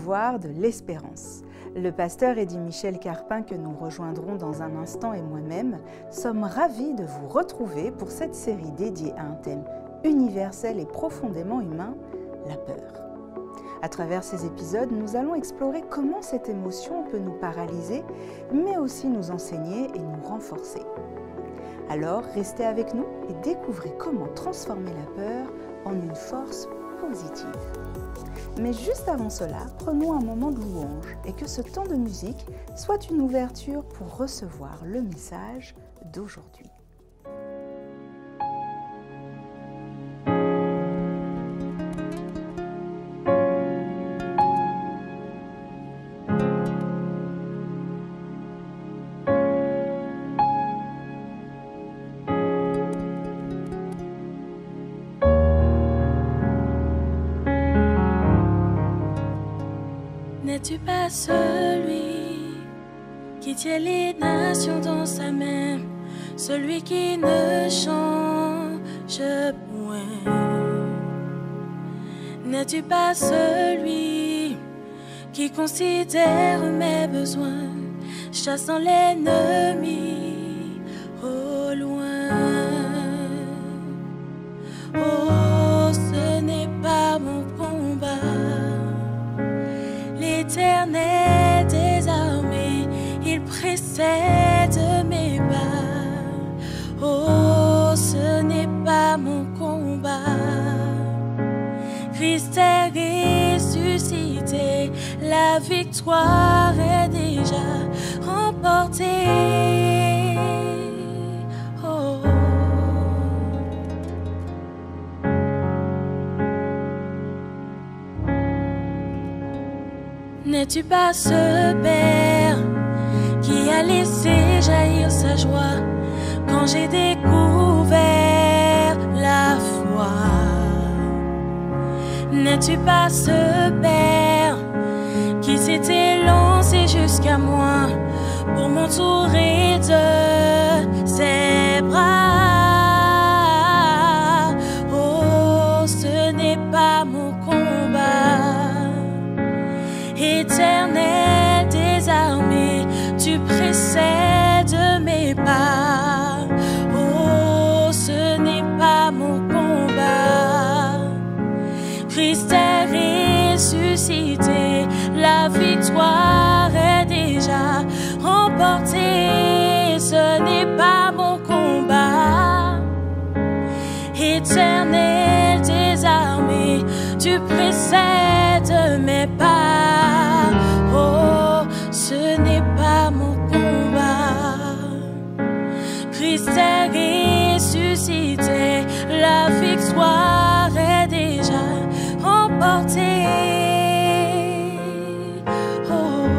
pouvoir de l'espérance. Le pasteur Eddy Michel Carpin, que nous rejoindrons dans un instant, et moi-même sommes ravis de vous retrouver pour cette série dédiée à un thème universel et profondément humain, la peur. À travers ces épisodes, nous allons explorer comment cette émotion peut nous paralyser, mais aussi nous enseigner et nous renforcer. Alors, restez avec nous et découvrez comment transformer la peur en une force positive. Mais juste avant cela, prenons un moment de louange et que ce temps de musique soit une ouverture pour recevoir le message d'aujourd'hui. N'es-tu pas celui qui tient les nations dans sa main, celui qui ne change point? N'es-tu pas celui qui considère mes besoins, chassant l'ennemi au loin? Oh, ce n'est pas mon combat. L'Éternel des armées, il précède mes pas. Oh, ce n'est pas mon combat. Christ est ressuscité, la victoire est déjà remportée. Oh. N'es-tu pas ce Père qui a laissé jaillir sa joie quand j'ai découvert la foi? N'es-tu pas ce Père qui s'était lancé jusqu'à moi pour m'entourer de ses bras? Oh, ce n'est pas mon combat. Éternel des armées, tu précèdes mes pas. Oh, ce n'est pas mon combat. Christ est ressuscité, la victoire est déjà remportée. Ce n'est pas mon combat. Éternel des armées, tu précèdes mes pas. Oh, ce n'est pas mon combat. Christ est ressuscité, la victoire est déjà remportée. Oh.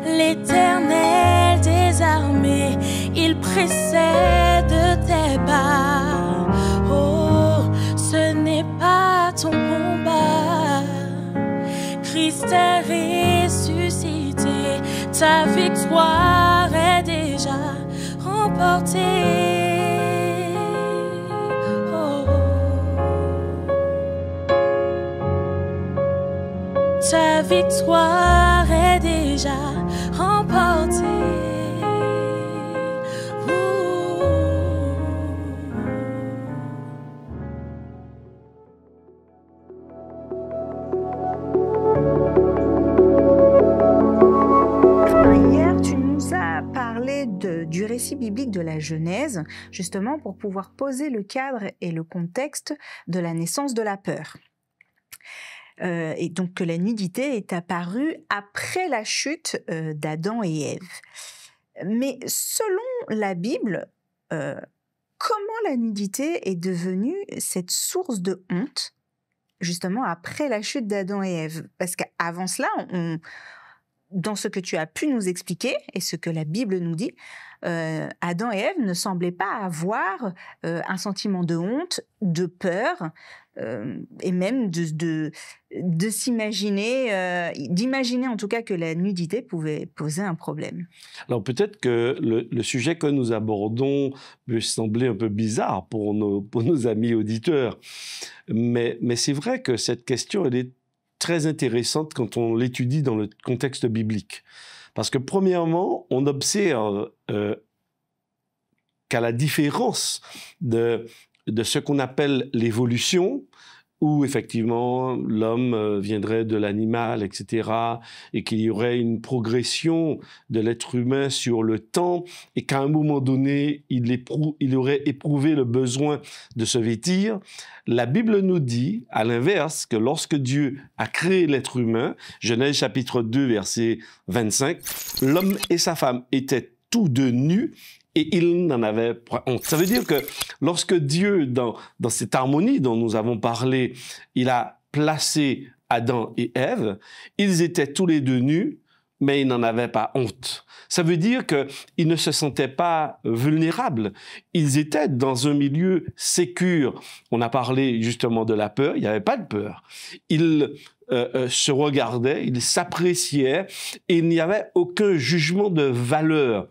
L'Éternel des armées, il précède tes pas. Oh, ce n'est pas ton combat. Christ est ressuscité, ta victoire est déjà remportée. Oh. Ta victoire est déjà du récit biblique de la Genèse, justement pour pouvoir poser le cadre et le contexte de la naissance de la peur. Et donc que la nudité est apparue après la chute d'Adam et Ève. Mais selon la Bible, comment la nudité est devenue cette source de honte, justement après la chute d'Adam et Ève? Parce qu'avant cela, dans ce que tu as pu nous expliquer et ce que la Bible nous dit, Adam et Ève ne semblaient pas avoir un sentiment de honte, de peur, et même de s'imaginer, d'imaginer en tout cas que la nudité pouvait poser un problème. Alors peut-être que le sujet que nous abordons peut sembler un peu bizarre pour nos amis auditeurs, mais c'est vrai que cette question, elle est très intéressante quand on l'étudie dans le contexte biblique. Parce que premièrement, on observe qu'à la différence de ce qu'on appelle l'évolution, où effectivement l'homme viendrait de l'animal, etc., et qu'il y aurait une progression de l'être humain sur le temps, et qu'à un moment donné, il aurait éprouvé le besoin de se vêtir, la Bible nous dit, à l'inverse, que lorsque Dieu a créé l'être humain, Genèse chapitre 2, verset 25, l'homme et sa femme étaient tous deux nus, et il n'en avait pas honte. Ça veut dire que lorsque Dieu, dans cette harmonie dont nous avons parlé, il a placé Adam et Ève, ils étaient tous les deux nus, mais ils n'en avaient pas honte. Ça veut dire qu'ils ne se sentaient pas vulnérables. Ils étaient dans un milieu sécure. On a parlé justement de la peur, il n'y avait pas de peur. Ils se regardaient, ils s'appréciaient, et il n'y avait aucun jugement de valeur.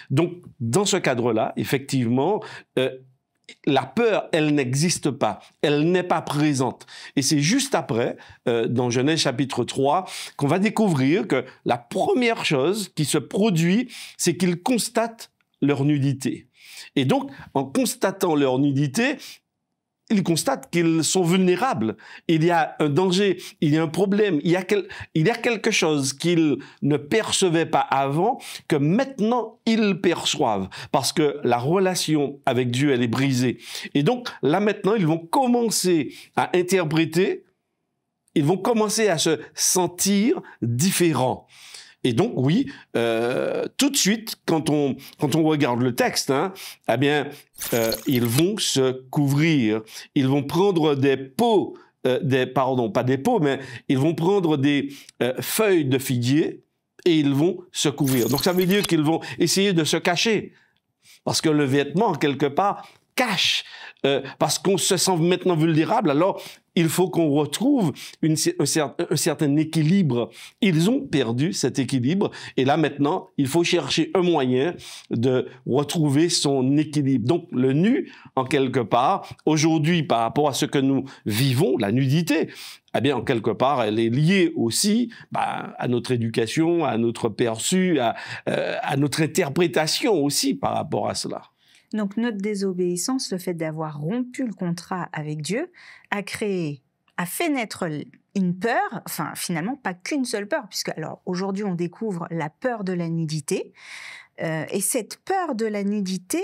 Donc, dans ce cadre-là, effectivement, la peur, elle n'existe pas, elle n'est pas présente. Et c'est juste après, dans Genèse chapitre 3, qu'on va découvrir que la première chose qui se produit, c'est qu'ils constatent leur nudité. Et donc, en constatant leur nudité, ils constatent qu'ils sont vulnérables. Il y a un danger, il y a un problème, il y a quelque chose qu'ils ne percevaient pas avant, que maintenant ils perçoivent, parce que la relation avec Dieu, elle est brisée. Et donc, là maintenant, ils vont commencer à interpréter, ils vont commencer à se sentir différents. Et donc, oui, tout de suite, quand on regarde le texte, eh bien, ils vont se couvrir. Ils vont prendre des pots, pas des pots, mais ils vont prendre des feuilles de figuier et ils vont se couvrir. Donc, ça veut dire qu'ils vont essayer de se cacher. Parce que le vêtement, quelque part, cache. Parce qu'on se sent maintenant vulnérable, alors il faut qu'on retrouve un certain équilibre. Ils ont perdu cet équilibre et là maintenant, il faut chercher un moyen de retrouver son équilibre. Donc le nu, en quelque part, aujourd'hui par rapport à ce que nous vivons, la nudité, eh bien en quelque part, elle est liée aussi à notre éducation, à notre perçu, à notre interprétation aussi par rapport à cela. Donc notre désobéissance, le fait d'avoir rompu le contrat avec Dieu, a fait naître une peur, enfin finalement pas qu'une seule peur, puisque alors aujourd'hui on découvre la peur de la nudité, et cette peur de la nudité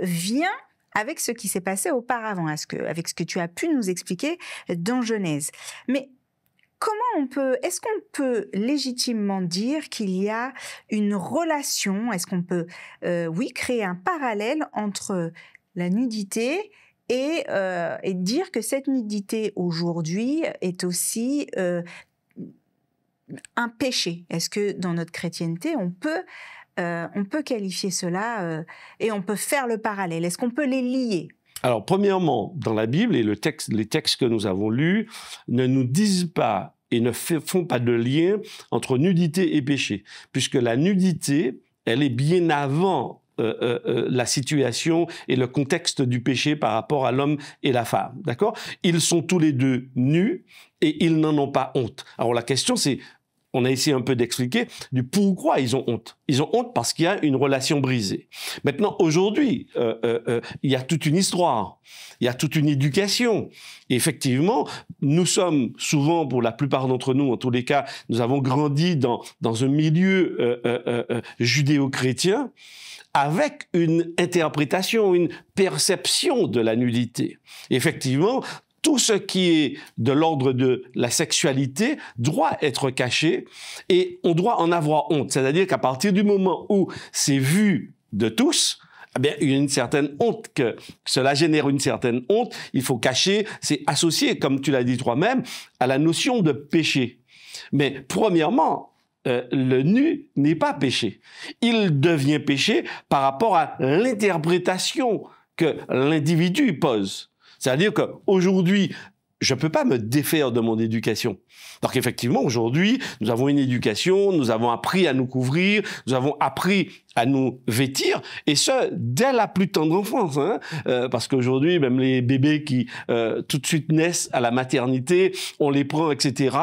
vient avec ce qui s'est passé auparavant, avec ce que tu as pu nous expliquer dans Genèse. Mais est-ce qu'on peut légitimement dire qu'il y a une relation, est-ce qu'on peut, créer un parallèle entre la nudité et dire que cette nudité aujourd'hui est aussi un péché? Est-ce que dans notre chrétienté, on peut qualifier cela et on peut faire le parallèle? Est-ce qu'on peut les lier? Alors, premièrement, dans la Bible, et les textes que nous avons lus ne nous disent pas et ne font pas de lien entre nudité et péché, puisque la nudité, elle est bien avant la situation et le contexte du péché par rapport à l'homme et la femme, d'accord? Ils sont tous les deux nus et ils n'en ont pas honte. Alors la question c'est, on a essayé un peu d'expliquer du pourquoi ils ont honte. Ils ont honte parce qu'il y a une relation brisée. Maintenant, aujourd'hui, il y a toute une histoire, il y a toute une éducation. Et effectivement, nous sommes souvent, pour la plupart d'entre nous, en tous les cas, nous avons grandi dans un milieu judéo-chrétien avec une interprétation, une perception de la nudité. Effectivement, tout ce qui est de l'ordre de la sexualité doit être caché et on doit en avoir honte. C'est-à-dire qu'à partir du moment où c'est vu de tous, eh bien, il y a une certaine honte, que cela génère une certaine honte, il faut cacher, c'est associé, comme tu l'as dit toi-même, à la notion de péché. Mais premièrement, le nu n'est pas péché. Il devient péché par rapport à l'interprétation que l'individu pose. C'est-à-dire qu'aujourd'hui, je ne peux pas me défaire de mon éducation. Donc effectivement, aujourd'hui, nous avons une éducation, nous avons appris à nous couvrir, nous avons appris à nous vêtir, et ce, dès la plus tendre enfance. Hein, parce qu'aujourd'hui, même les bébés qui tout de suite naissent à la maternité, on les prend, etc.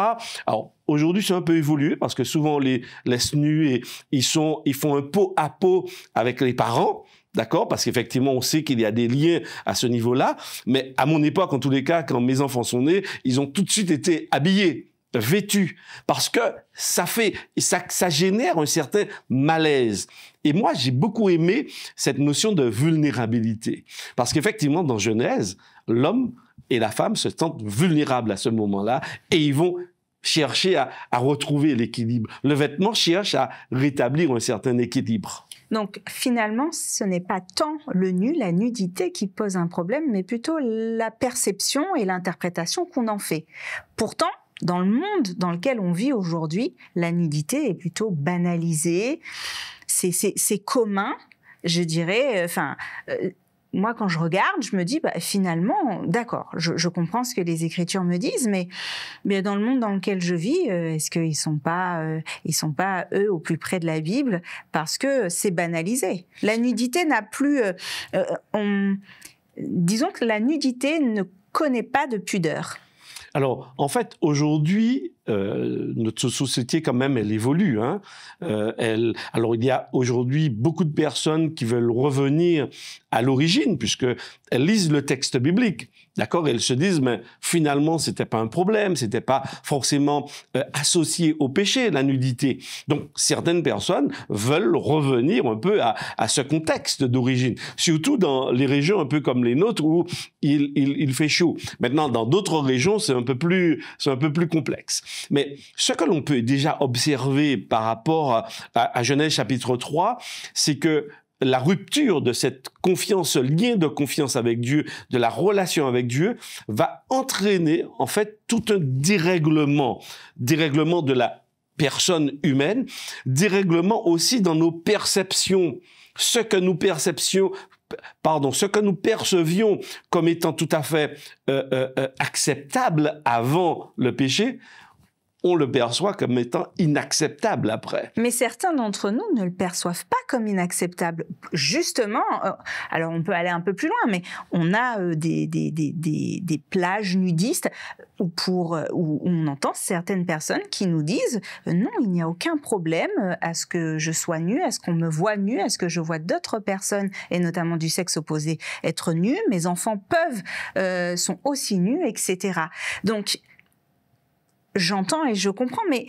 Alors, aujourd'hui, c'est un peu évolué, parce que souvent, on les laisse nus et ils font un pot à pot avec les parents. D'accord? Parce qu'effectivement, on sait qu'il y a des liens à ce niveau-là. Mais à mon époque, en tous les cas, quand mes enfants sont nés, ils ont tout de suite été habillés, vêtus. Parce que ça génère un certain malaise. Et moi, j'ai beaucoup aimé cette notion de vulnérabilité. Parce qu'effectivement, dans Genèse, l'homme et la femme se sentent vulnérables à ce moment-là et ils vont chercher à retrouver l'équilibre. Le vêtement cherche à rétablir un certain équilibre. Donc finalement, ce n'est pas tant le nu, la nudité qui pose un problème, mais plutôt la perception et l'interprétation qu'on en fait. Pourtant, dans le monde dans lequel on vit aujourd'hui, la nudité est plutôt banalisée, c'est commun, je dirais, moi, quand je regarde, je me dis, finalement, d'accord, je comprends ce que les Écritures me disent, mais dans le monde dans lequel je vis, est-ce qu'ils sont pas, eux, au plus près de la Bible, parce que c'est banalisé. La nudité n'a plus, disons que la nudité ne connaît pas de pudeur. Alors, en fait, aujourd'hui, notre société, quand même, elle évolue. Hein. Alors, il y a aujourd'hui beaucoup de personnes qui veulent revenir à l'origine, puisqu'elles lisent le texte biblique. D'accord? Elles se disent, mais finalement, c'était pas un problème, c'était pas forcément associé au péché, la nudité. Donc, certaines personnes veulent revenir un peu à ce contexte d'origine, surtout dans les régions un peu comme les nôtres où il fait chaud. Maintenant, dans d'autres régions, c'est un peu plus complexe. Mais ce que l'on peut déjà observer par rapport à Genèse chapitre 3, c'est que la rupture de cette confiance, ce lien de confiance avec Dieu, de la relation avec Dieu, va entraîner en fait tout un dérèglement de la personne humaine, dérèglement aussi dans nos perceptions, ce que nous percevions comme étant tout à fait acceptable avant le péché, on le perçoit comme étant inacceptable après. Mais certains d'entre nous ne le perçoivent pas comme inacceptable. Justement, alors on peut aller un peu plus loin, mais on a des plages nudistes où on entend certaines personnes qui nous disent « Non, il n'y a aucun problème à ce que je sois nue, à ce qu'on me voit nue, à ce que je vois d'autres personnes, et notamment du sexe opposé, être nus. Mes enfants sont aussi nus, etc. » Donc, j'entends et je comprends, mais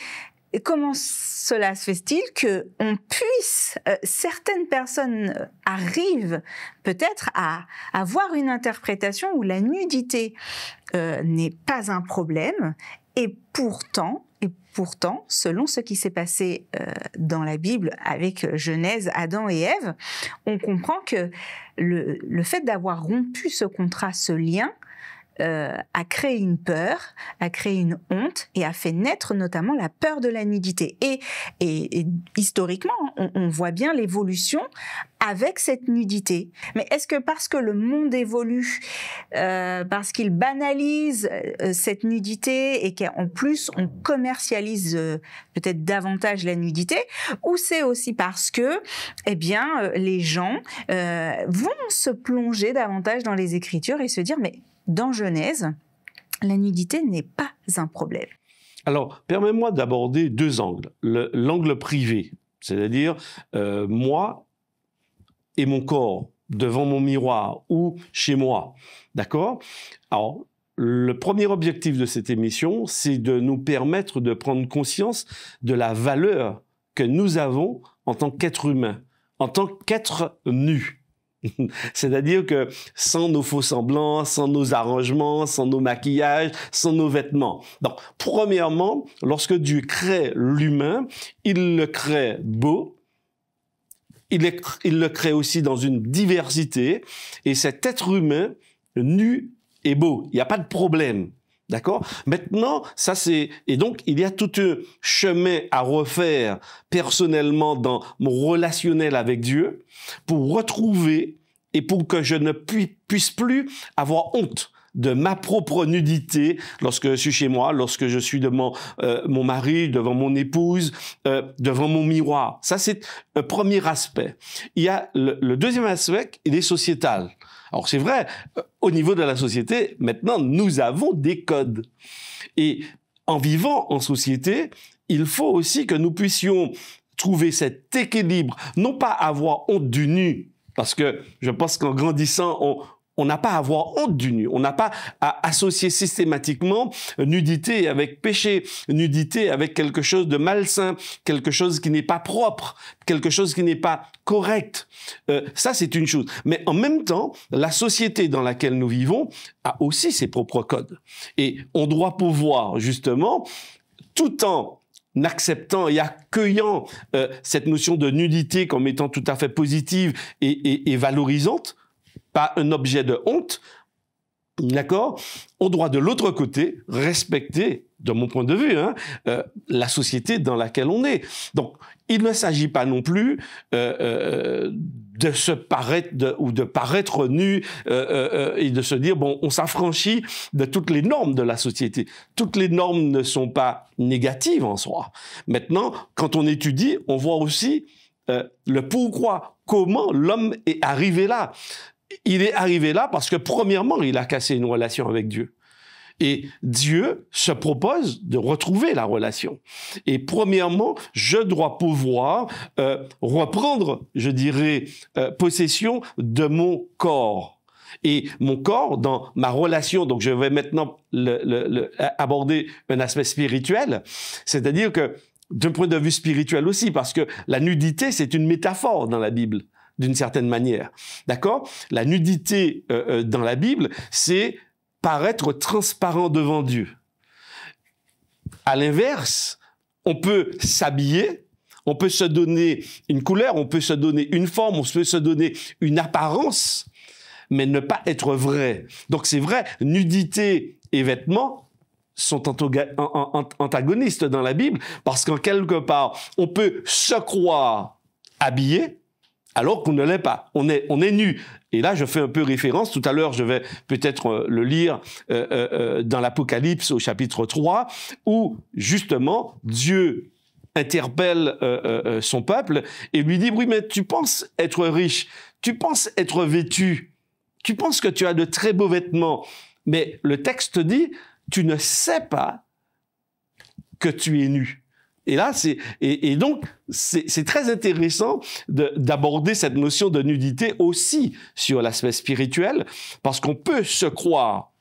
comment cela se fait-il qu'on puisse, certaines personnes arrivent peut-être à avoir une interprétation où la nudité n'est pas un problème, et pourtant, selon ce qui s'est passé dans la Bible avec Genèse, Adam et Ève, on comprend que le fait d'avoir rompu ce contrat, ce lien, a créé une peur, a créé une honte et a fait naître notamment la peur de la nudité. Et historiquement, on voit bien l'évolution avec cette nudité. Mais est-ce que parce que le monde évolue, parce qu'il banalise cette nudité et qu'en plus on commercialise peut-être davantage la nudité, ou c'est aussi parce que, les gens vont se plonger davantage dans les Écritures et se dire, mais dans Genèse, la nudité n'est pas un problème. Alors, permets-moi d'aborder deux angles. L'angle privé, c'est-à-dire moi et mon corps devant mon miroir ou chez moi, d'accord? Alors, le premier objectif de cette émission, c'est de nous permettre de prendre conscience de la valeur que nous avons en tant qu'être humain, en tant qu'être nu. C'est-à-dire que sans nos faux semblants, sans nos arrangements, sans nos maquillages, sans nos vêtements. Donc, premièrement, lorsque Dieu crée l'humain, il le crée beau, il le crée aussi dans une diversité, et cet être humain nu est beau. Il n'y a pas de problème. D'accord? Maintenant, ça c'est... Et donc, il y a tout un chemin à refaire personnellement dans mon relationnel avec Dieu pour retrouver et pour que je ne puisse plus avoir honte de ma propre nudité lorsque je suis chez moi, lorsque je suis devant mon mari, devant mon épouse, devant mon miroir. Ça, c'est un premier aspect. Il y a le deuxième aspect, il est sociétal. Alors c'est vrai, au niveau de la société, maintenant, nous avons des codes. Et en vivant en société, il faut aussi que nous puissions trouver cet équilibre, non pas avoir honte du nu, parce que je pense qu'en grandissant, on n'a pas à avoir honte du nu. On n'a pas à associer systématiquement nudité avec péché, nudité avec quelque chose de malsain, quelque chose qui n'est pas propre, quelque chose qui n'est pas correct. Ça, c'est une chose. Mais en même temps, la société dans laquelle nous vivons a aussi ses propres codes. Et on doit pouvoir, justement, tout en acceptant et accueillant cette notion de nudité comme étant tout à fait positive et valorisante, pas un objet de honte, d'accord? On doit de l'autre côté respecter, de mon point de vue, la société dans laquelle on est. Donc, il ne s'agit pas non plus de se paraître ou de paraître nu et de se dire bon, on s'affranchit de toutes les normes de la société. Toutes les normes ne sont pas négatives en soi. Maintenant, quand on étudie, on voit aussi le pourquoi, comment l'homme est arrivé là. Il est arrivé là parce que, premièrement, il a cassé une relation avec Dieu. Et Dieu se propose de retrouver la relation. Et premièrement, je dois pouvoir reprendre, je dirais, possession de mon corps. Et mon corps, dans ma relation, donc je vais maintenant aborder un aspect spirituel, c'est-à-dire que, d'un point de vue spirituel aussi, parce que la nudité, c'est une métaphore dans la Bible, d'une certaine manière. D'accord? La nudité dans la Bible, c'est paraître transparent devant Dieu. À l'inverse, on peut s'habiller, on peut se donner une couleur, on peut se donner une forme, on peut se donner une apparence, mais ne pas être vrai. Donc c'est vrai, nudité et vêtements sont antagonistes dans la Bible, parce qu'en quelque part, on peut se croire habillé, alors qu'on ne l'est pas. On est nu. Et là, je fais un peu référence. Tout à l'heure, je vais peut-être le lire dans l'Apocalypse au chapitre 3, où justement, Dieu interpelle son peuple et lui dit, oui, mais tu penses être riche, tu penses être vêtu, tu penses que tu as de très beaux vêtements, mais le texte dit, tu ne sais pas que tu es nu. Et là, donc, c'est très intéressant d'aborder cette notion de nudité aussi sur l'aspect spirituel, parce qu'on peut se croire,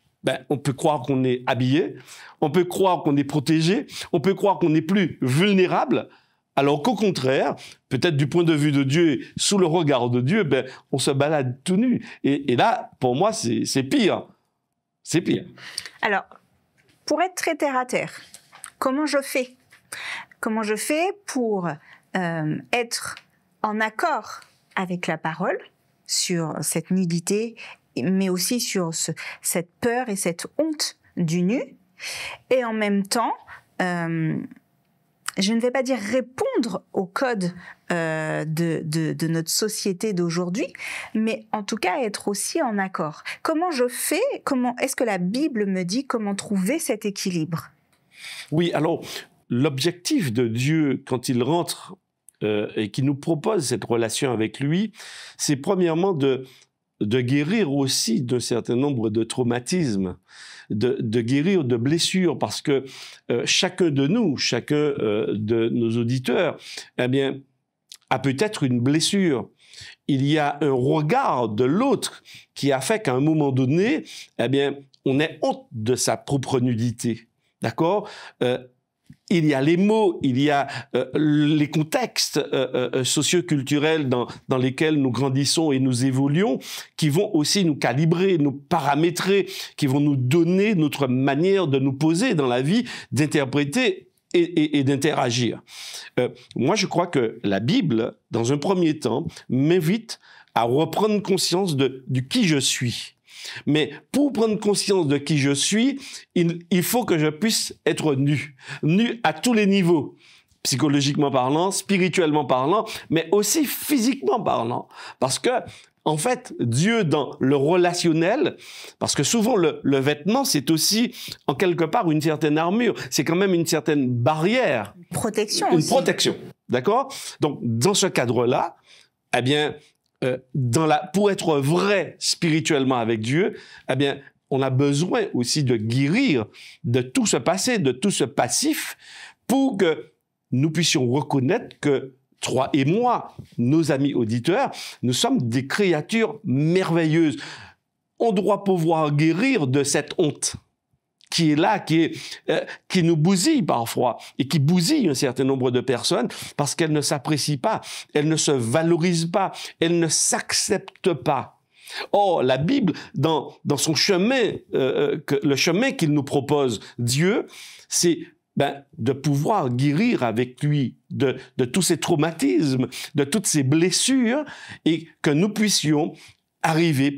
on peut croire qu'on est habillé, on peut croire qu'on est protégé, on peut croire qu'on n'est plus vulnérable, alors qu'au contraire, peut-être du point de vue de Dieu, sous le regard de Dieu, on se balade tout nu. Et là, pour moi, c'est pire. C'est pire. Alors, pour être très terre à terre, comment je fais? Comment je fais pour être en accord avec la parole sur cette nudité, mais aussi sur cette peur et cette honte du nu, et en même temps, je ne vais pas dire répondre au code de notre société d'aujourd'hui, mais en tout cas être aussi en accord. Comment je fais? Comment est-ce que la Bible me dit comment trouver cet équilibre? Oui, alors, l'objectif de Dieu, quand il rentre et qu'il nous propose cette relation avec lui, c'est premièrement de de guérir aussi d'un certain nombre de traumatismes, de guérir de blessures, parce que chacun de nous, chacun de nos auditeurs, eh bien, a peut-être une blessure. Il y a un regard de l'autre qui a fait qu'à un moment donné, eh bien, on ait honte de sa propre nudité. D'accord ? Il y a les mots, il y a les contextes socio-culturels dans lesquels nous grandissons et nous évoluons, qui vont aussi nous calibrer, nous paramétrer, qui vont nous donner notre manière de nous poser dans la vie, d'interpréter et d'interagir. Moi, je crois que la Bible, dans un premier temps, m'invite à reprendre conscience du qui je suis. Mais pour prendre conscience de qui je suis, il faut que je puisse être nu à tous les niveaux, psychologiquement parlant, spirituellement parlant, mais aussi physiquement parlant. Parce que, en fait, Dieu dans le relationnel, parce que souvent le vêtement, c'est aussi, en quelque part, une certaine armure. C'est quand même une certaine barrière. Protection Une aussi. protection, d'accord ? Donc, dans ce cadre-là, eh bien, pour être vrai spirituellement avec Dieu, eh bien, on a besoin aussi de guérir de tout ce passé, de tout ce passif, pour que nous puissions reconnaître que toi et moi, nos amis auditeurs, nous sommes des créatures merveilleuses. On doit pouvoir guérir de cette honte qui est là, qui nous bousille parfois et qui bousille un certain nombre de personnes parce qu'elles ne s'apprécient pas, elles ne se valorisent pas, elles ne s'acceptent pas. Or, la Bible, dans son chemin, le chemin qu'il nous propose, Dieu, c'est de pouvoir guérir avec lui de tous ces traumatismes, de toutes ces blessures, et que nous puissions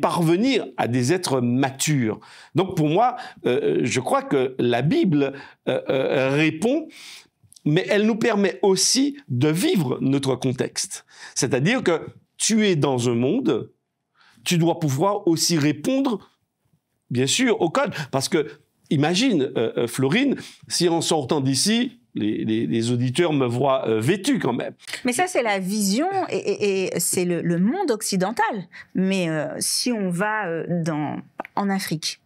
parvenir à des êtres matures. Donc pour moi, je crois que la Bible répond, mais elle nous permet aussi de vivre notre contexte. C'est-à-dire que tu es dans un monde, tu dois pouvoir aussi répondre, bien sûr, au code. Parce que, imagine, Florine, si en sortant d'ici, les auditeurs me voient vêtu quand même. Mais ça, c'est la vision et c'est le monde occidental. Mais si on va en Afrique,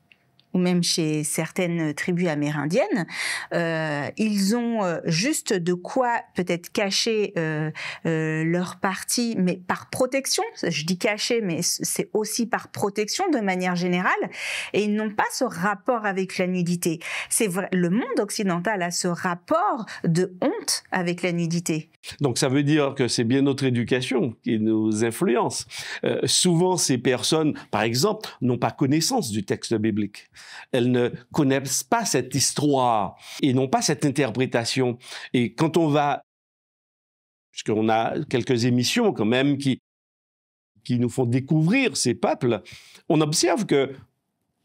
ou même chez certaines tribus amérindiennes, ils ont juste de quoi peut-être cacher leur partie, mais par protection. Je dis cacher, mais c'est aussi par protection de manière générale. Et ils n'ont pas ce rapport avec la nudité. C'est vrai, le monde occidental a ce rapport de honte avec la nudité. Donc ça veut dire que c'est bien notre éducation qui nous influence. Souvent, ces personnes, par exemple, n'ont pas connaissance du texte biblique. Elles ne connaissent pas cette histoire et n'ont pas cette interprétation. Et quand on va, puisqu'on a quelques émissions quand même qui nous font découvrir ces peuples, on observe que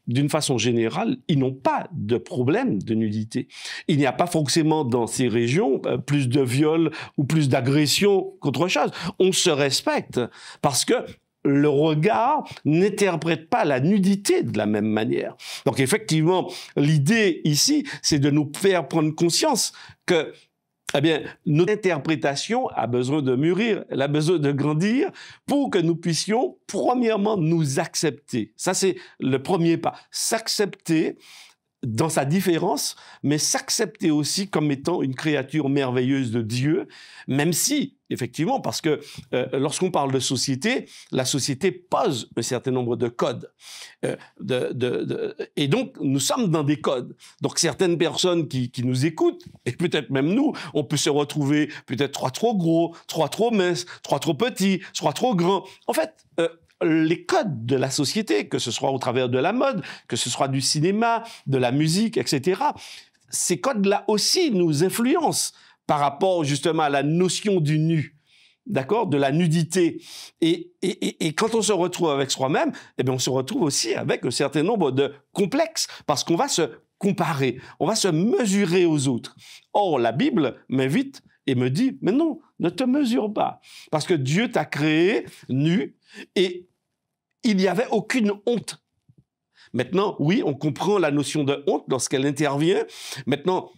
d'une façon générale, ils n'ont pas de problème de nudité. Il n'y a pas forcément dans ces régions plus de viols ou plus d'agressions qu'autre chose. On se respecte parce que le regard n'interprète pas la nudité de la même manière. Donc effectivement, l'idée ici, c'est de nous faire prendre conscience que notre interprétation a besoin de mûrir, elle a besoin de grandir pour que nous puissions, premièrement, nous accepter. Ça, c'est le premier pas. S'accepter dans sa différence, mais s'accepter aussi comme étant une créature merveilleuse de Dieu, même si, effectivement, parce que lorsqu'on parle de société, la société pose un certain nombre de codes. Et donc, nous sommes dans des codes. Donc, certaines personnes qui nous écoutent, et peut-être même nous, on peut se retrouver peut-être soit trop gros, soit trop mince, soit trop petit, soit trop grand. En fait, les codes de la société, que ce soit au travers de la mode, que ce soit du cinéma, de la musique, etc., ces codes-là aussi nous influencent par rapport justement à la notion du nu, d'accord, de la nudité. Et quand on se retrouve avec soi-même, eh bien, on se retrouve aussi avec un certain nombre de complexes, parce qu'on va se comparer, on va se mesurer aux autres. Or, la Bible m'invite et me dit, mais non, ne te mesure pas, parce que Dieu t'a créé nu et il n'y avait aucune honte. Maintenant, oui, on comprend la notion de honte lorsqu'elle intervient. Maintenant,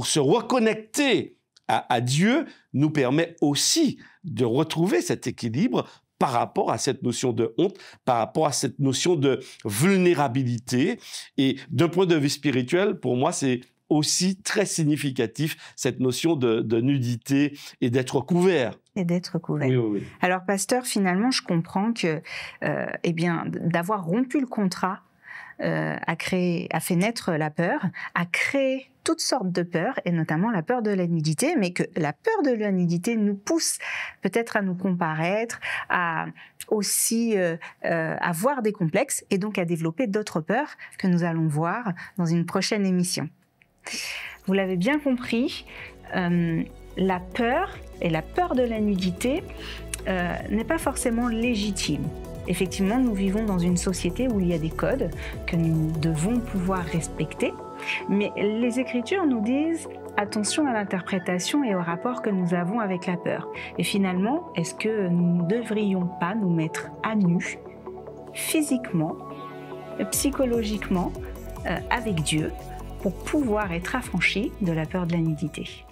se reconnecter à Dieu nous permet aussi de retrouver cet équilibre par rapport à cette notion de honte, par rapport à cette notion de vulnérabilité. Et d'un point de vue spirituel, pour moi, c'est aussi très significatif, cette notion de nudité et d'être couvert. Et d'être couvert. Oui, oui, oui. Alors, pasteur, finalement, je comprends que, eh bien, d'avoir rompu le contrat a fait naître la peur, a créé toutes sortes de peurs, et notamment la peur de la nudité, mais que la peur de la nudité nous pousse peut-être à nous comparaître, à aussi avoir des complexes, et donc à développer d'autres peurs que nous allons voir dans une prochaine émission. Vous l'avez bien compris, la peur et la peur de la nudité n'est pas forcément légitime. Effectivement, nous vivons dans une société où il y a des codes que nous devons pouvoir respecter, mais les Écritures nous disent attention à l'interprétation et au rapport que nous avons avec la peur. Et finalement, est-ce que nous ne devrions pas nous mettre à nu, physiquement, psychologiquement, avec Dieu, pour pouvoir être affranchis de la peur de la nudité ?